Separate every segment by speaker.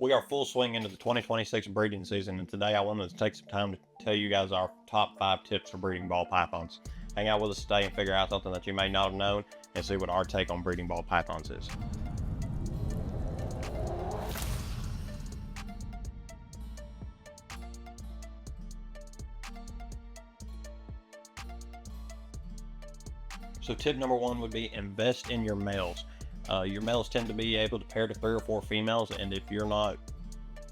Speaker 1: We are full swing into the 2026 breeding season, and today I wanted to take some time to tell you guys our top 5 tips for breeding ball pythons. Hang out with us today and figure out something that you may not have known and see what our take on breeding ball pythons is. So tip number 1 would be invest in your males. Your males tend to be able to pair to 3 or 4 females, and if you're not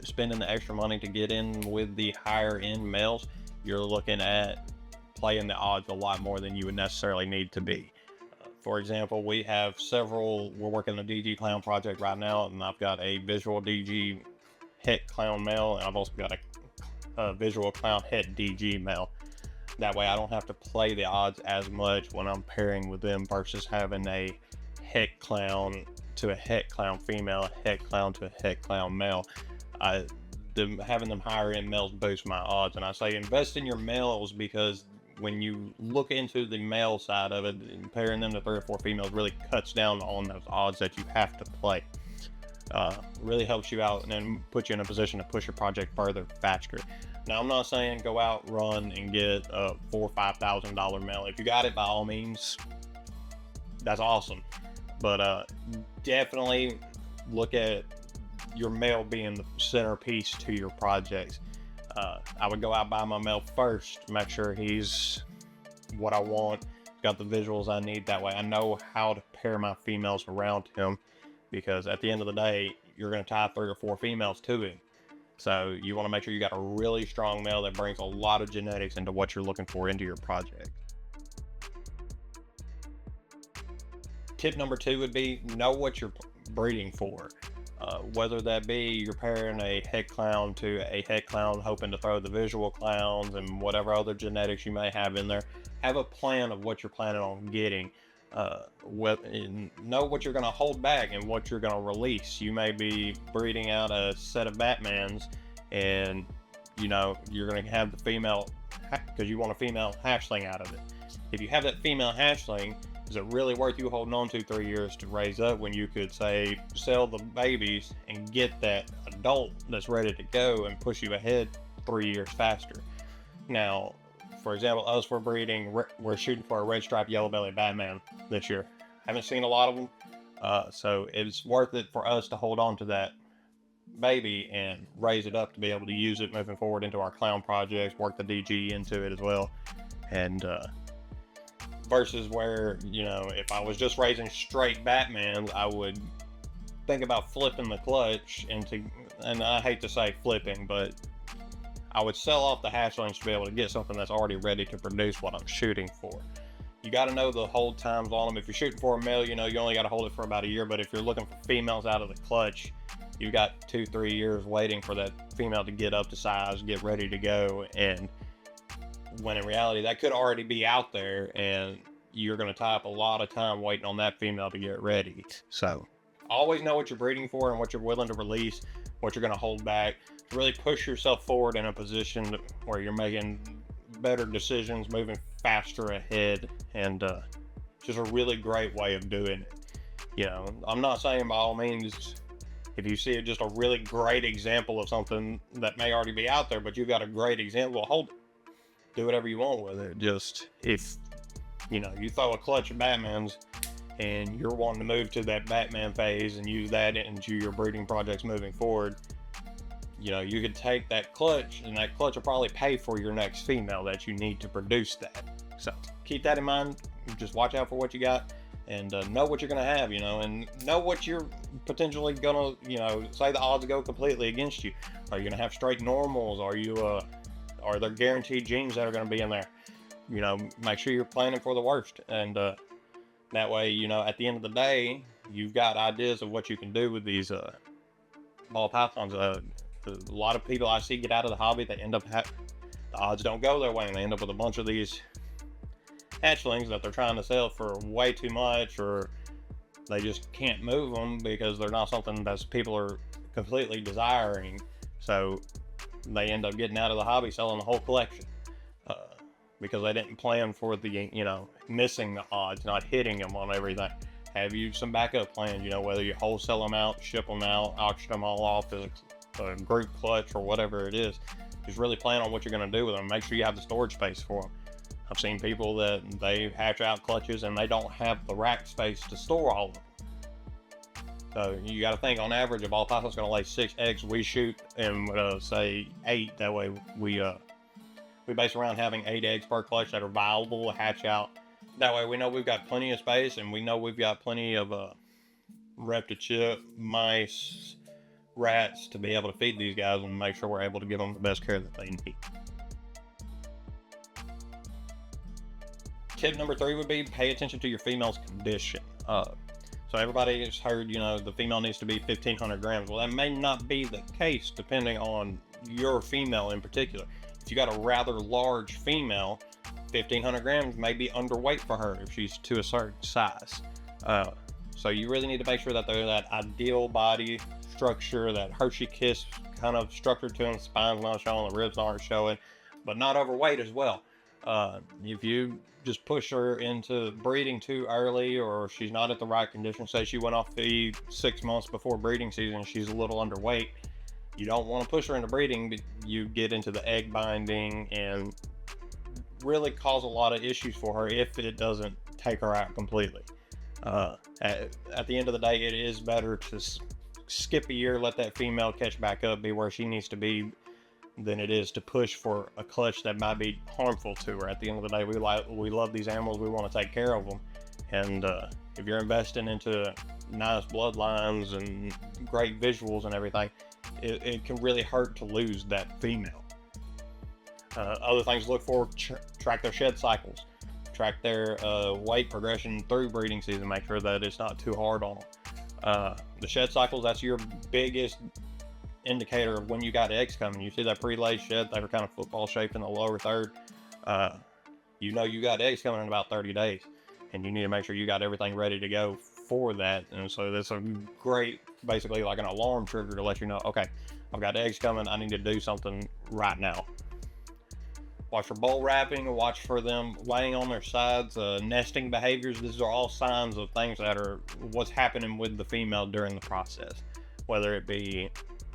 Speaker 1: spending the extra money to get in with the higher end males, you're looking at playing the odds a lot more than you would necessarily need to be. For example, we have several, we're working on a DG clown project right now, and I've got a visual DG het clown male, and I've also got a visual clown het DG male. That way I don't have to play the odds as much when I'm pairing with them versus having a het clown to a het clown female, a het clown to a het clown male. Having them higher end males boosts my odds. And I say invest in your males because when you look into the male side of it, pairing them to 3 or 4 females really cuts down on those odds that you have to play. Really helps you out and then puts you in a position to push your project further faster. Now, I'm not saying go out, run, and get a $4,000 or $5,000 male. If you got it, by all means, that's awesome. But definitely look at your male being the centerpiece to your projects. I would go out buy my male first, make sure he's what I want, got the visuals I need. That way I know how to pair my females around him, because at the end of the day, you're going to tie 3 or 4 females to him. So you want to make sure you got a really strong male that brings a lot of genetics into what you're looking for into your project. Tip number 2 would be know what you're breeding for. Whether that be you're pairing a het clown to a het clown, hoping to throw the visual clowns and whatever other genetics you may have in there, have a plan of what you're planning on getting. Know what you're going to hold back and what you're going to release. You may be breeding out a set of Batmans, and you're going to have the female because you want a female hatchling out of it. If you have that female hatchling, is it really worth you holding on to 3 years to raise up when you could say sell the babies and get that adult that's ready to go and push you ahead 3 years faster? Now, for example, us, we're shooting for a red striped yellow belly Batman this year. Haven't seen a lot of them, so it's worth it for us to hold on to that baby and raise it up to be able to use it moving forward into our clown projects, work the DG into it as well. And versus where, if I was just raising straight Batmans, I would think about flipping the clutch and I hate to say flipping, but I would sell off the hatchlings to be able to get something that's already ready to produce what I'm shooting for. You got to know the hold times on them. If you're shooting for a male, you only got to hold it for about a year. But if you're looking for females out of the clutch, you've got 2-3 years waiting for that female to get up to size, get ready to go. And when in reality, that could already be out there, and you're going to tie up a lot of time waiting on that female to get ready. So always know what you're breeding for and what you're willing to release, what you're going to hold back. Really push yourself forward in a position where you're making better decisions, moving faster ahead, and just a really great way of doing it. I'm not saying by all means, if you see just a really great example of something that may already be out there, but you got a great example, hold it. Do whatever you want with it. Just if you throw a clutch of Batmans and you're wanting to move to that Batman phase and use that into your breeding projects moving forward, you could take that clutch, and that clutch will probably pay for your next female that you need to produce that. So keep that in mind. Just watch out for what you got, and know what you're going to have, and know what you're potentially going to, say the odds go completely against you. Are you going to have straight normals? Are there guaranteed genes that are going to be in there? Make sure you're planning for the worst. And that way, at the end of the day, you've got ideas of what you can do with these ball pythons. A lot of people I see get out of the hobby, they end up the odds don't go their way, and they end up with a bunch of these hatchlings that they're trying to sell for way too much, or they just can't move them because they're not something that people are completely desiring. So they end up getting out of the hobby selling the whole collection because they didn't plan for the missing the odds, not hitting them on everything. Have you some backup plans, whether you wholesale them out, ship them out, auction them all off as a group clutch or whatever it is. Just really plan on what you're going to do with them. Make sure you have the storage space for them. I've seen people that they hatch out clutches and they don't have the rack space to store all of them. So you got to think, on average, if all python's going to lay 6 eggs, we shoot and say 8. That way we base around having 8 eggs per clutch that are viable to hatch out. That way we know we've got plenty of space, and we know we've got plenty of reptile mice, rats to be able to feed these guys and make sure we're able to give them the best care that they need. Tip number 3 would be pay attention to your female's condition. So everybody has heard, the female needs to be 1,500 grams. Well, that may not be the case depending on your female in particular. If you got a rather large female, 1,500 grams may be underweight for her if she's to a certain size. So you really need to make sure that they're that ideal body structure, that Hershey kiss kind of structure to them. The spine's not showing, the ribs aren't showing, but not overweight as well. If you just push her into breeding too early, or she's not at the right condition, say she went off feed 6 months before breeding season, she's a little underweight, you don't want to push her into breeding, but you get into the egg binding and really cause a lot of issues for her if it doesn't take her out completely. At the end of the day, it is better to skip a year, let that female catch back up, be where she needs to be, than it is to push for a clutch that might be harmful to her. At the end of the day, we love these animals, we want to take care of them, and if you're investing into nice bloodlines and great visuals and everything, it can really hurt to lose that female. Other things to look for: track their shed cycles, track their weight progression through breeding season, make sure that it's not too hard on them. The shed cycles, that's your biggest indicator of when you got eggs coming. You see that pre-laid shed, they were kind of football shaped in the lower third, you know you got eggs coming in about 30 days, and you need to make sure you got everything ready to go for that. And so that's a great, basically like an alarm trigger to let you know, okay, I've got eggs coming, I need to do something right now. Watch for bowl wrapping, watch for them laying on their sides, nesting behaviors. These are all signs of things that are what's happening with the female during the process, whether it be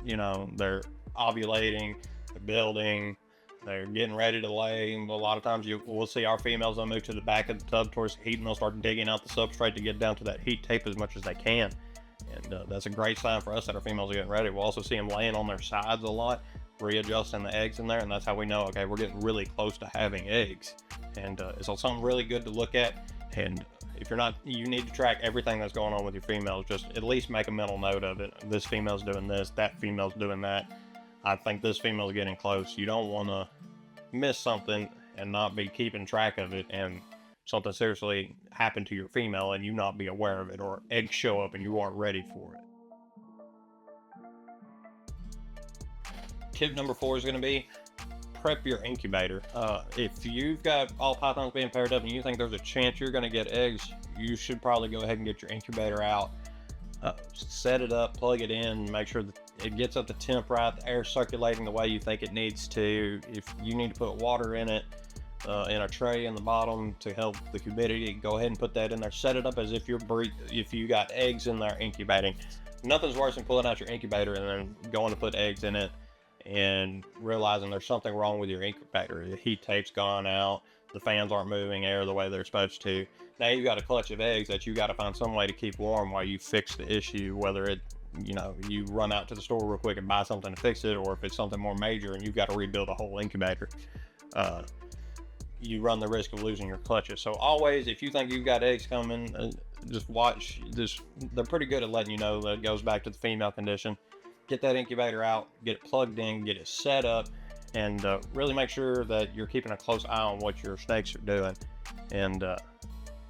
Speaker 1: they're ovulating, they're building, they're getting ready to lay. A lot of times we'll see our females, they'll move to the back of the tub towards heat, and they'll start digging out the substrate to get down to that heat tape as much as they can. And that's a great sign for us that our females are getting ready. We'll also see them laying on their sides a lot, readjusting the eggs in there, and that's how we know, okay, we're getting really close to having eggs. And it's something really good to look at. And if you're not, you need to track everything that's going on with your females. Just at least make a mental note of it. This female's doing this, that female's doing that. I think this female's getting close. You don't want to miss something and not be keeping track of it, and something seriously happen to your female and you not be aware of it, or eggs show up and you aren't ready for it. Tip number 4 is going to be prep your incubator. If you've got all pythons being paired up and you think there's a chance you're going to get eggs, you should probably go ahead and get your incubator out, set it up, plug it in, make sure that it gets up to temp right, the air circulating the way you think it needs to. If you need to put water in it, in a tray in the bottom to help the humidity, go ahead and put that in there. Set it up as if you got eggs in there incubating. Nothing's worse than pulling out your incubator and then going to put eggs in it and realizing there's something wrong with your incubator. The heat tape's gone out, the fans aren't moving air the way they're supposed to. Now you've got a clutch of eggs that you got to find some way to keep warm while you fix the issue, whether it, you run out to the store real quick and buy something to fix it, or if it's something more major and you've got to rebuild a whole incubator, you run the risk of losing your clutches. So always, if you think you've got eggs coming, just watch this. They're pretty good at letting you know that it goes back to the female condition. Get that incubator out, get it plugged in, get it set up, and really make sure that you're keeping a close eye on what your snakes are doing. And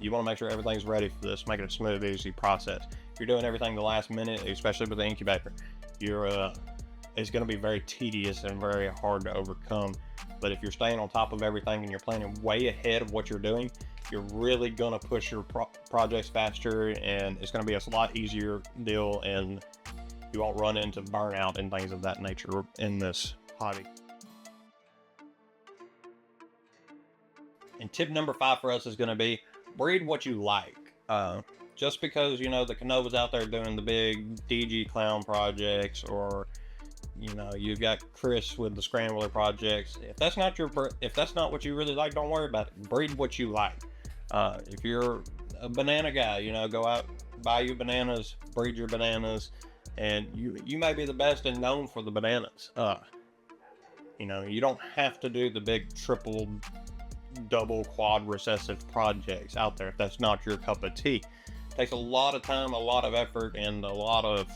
Speaker 1: you want to make sure everything's ready for this, make it a smooth, easy process. If you're doing everything the last minute, especially with the incubator, it's going to be very tedious and very hard to overcome. But if you're staying on top of everything and you're planning way ahead of what you're doing, you're really going to push your projects faster, and it's going to be a lot easier deal, and you won't run into burnout and things of that nature in this hobby. And tip number 5 for us is going to be breed what you like. Just because, the Canova's out there doing the big DG clown projects, or You know, you've got Chris with the scrambler projects. If that's not what you really like, don't worry about it. Breed what you like. If you're a banana guy, you know, go out, buy you bananas, breed your bananas, and you may be the best and known for the bananas. You know, you don't have to do the big triple, double, quad recessive projects out there if that's not your cup of tea. It takes a lot of time, a lot of effort, and a lot of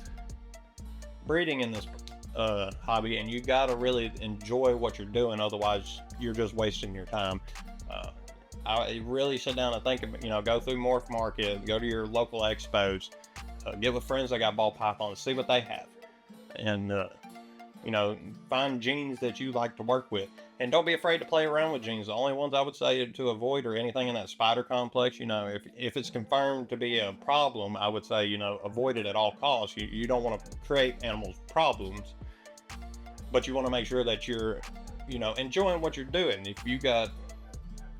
Speaker 1: breeding in this hobby, and you got to really enjoy what you're doing, otherwise you're just wasting your time. I really sit down and think, you know, go through Morph Market, go to your local expos, get with friends that got ball pythons, see what they have, and you know, find genes that you like to work with, and don't be afraid to play around with genes. The only ones I would say to avoid are anything in that spider complex. You know, if it's confirmed to be a problem, I would say, you know, avoid it at all costs. You don't want to create animals problems, but you want to make sure that you're, you know, enjoying what you're doing. If you got,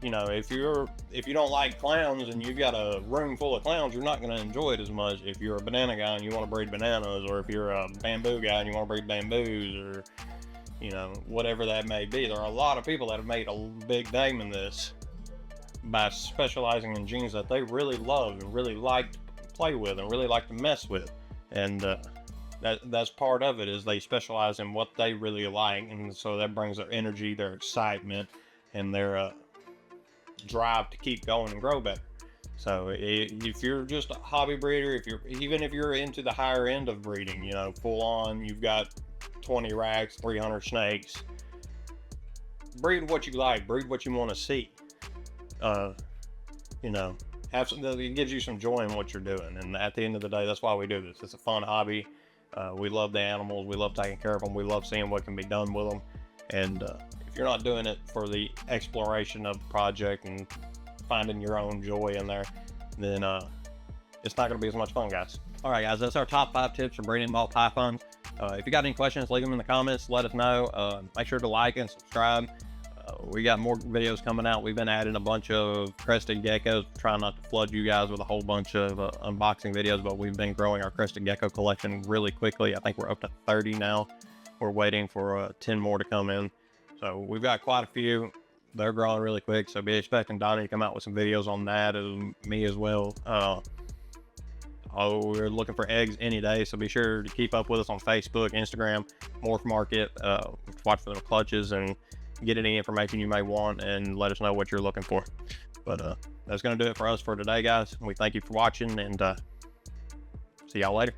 Speaker 1: you know, if you don't like clowns and you've got a room full of clowns, you're not going to enjoy it as much. If you're a banana guy and you want to breed bananas, or if you're a bamboo guy and you want to breed bamboos, or, you know, whatever that may be. There are a lot of people that have made a big name in this by specializing in genes that they really love and really like to play with and really like to mess with. And that's part of it, is they specialize in what they really like, and so that brings their energy, their excitement, and their drive to keep going and grow better. So if you're just a hobby breeder, even if you're into the higher end of breeding, you know, full on, you've got 20 racks, 300 snakes, breed what you like, breed what you want to see. You know, it gives you some joy in what you're doing, and at the end of the day, that's why we do this. It's a fun hobby. We love the animals, we love taking care of them, we love seeing what can be done with them, and if you're not doing it for the exploration of the project and finding your own joy in there, then it's not going to be as much fun, guys. All right, guys, that's our top 5 tips for breeding ball pythons. If you got any questions, leave them in the comments. Let us know. Make sure to like and subscribe. We got more videos coming out. We've been adding a bunch of crested geckos. Trying not to flood you guys with a whole bunch of unboxing videos, but we've been growing our crested gecko collection really quickly. I think we're up to 30 now. We're waiting for 10 more to come in. So we've got quite a few. They're growing really quick, so be expecting Donnie to come out with some videos on that, and me as well. We're looking for eggs any day, so be sure to keep up with us on Facebook, Instagram, Morph Market. Watch for the clutches and get any information you may want, and let us know what you're looking for. But that's going to do it for us for today, guys. We thank you for watching, and see y'all later.